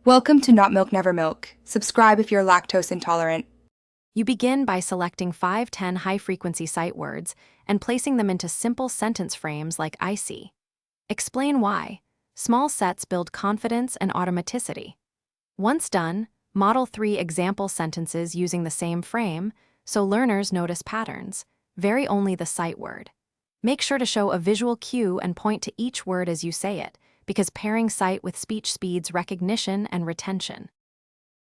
Welcome to Not Milk Never Milk. Subscribe if you're lactose intolerant. You begin by selecting 5-10 high-frequency sight words and placing them into simple sentence frames like I see. Explain why. Small sets build confidence and automaticity. Once done, model 3 example sentences using the same frame, so learners notice patterns. Vary only the sight word. Make sure to show a visual cue and point to each word as you say it, because pairing sight with speech speeds recognition and retention.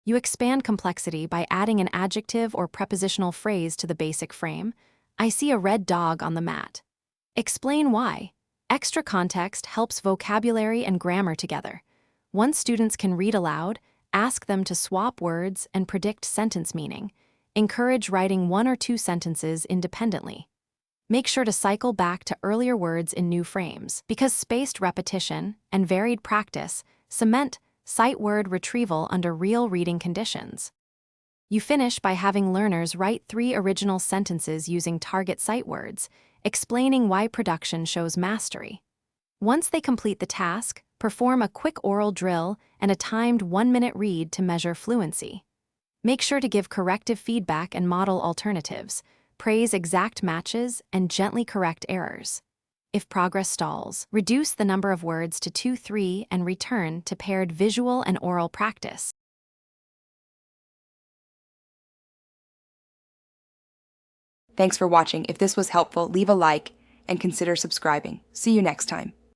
You expand complexity by adding an adjective or prepositional phrase to the basic frame. I see a red dog on the mat. Explain why. Extra context helps vocabulary and grammar together. Once students can read aloud, ask them to swap words and predict sentence meaning. Encourage writing 1 or 2 sentences independently. Make sure to cycle back to earlier words in new frames, because spaced repetition and varied practice cement sight word retrieval under real reading conditions. You finish by having learners write 3 original sentences using target sight words, explaining why production shows mastery. Once they complete the task, perform a quick oral drill and a timed 1-minute read to measure fluency. Make sure to give corrective feedback and model alternatives. Praise exact matches and gently correct errors. If progress stalls, reduce the number of words to 2-3 and return to paired visual and oral practice. Thanks for watching. If this was helpful, leave a like and consider subscribing. See you next time.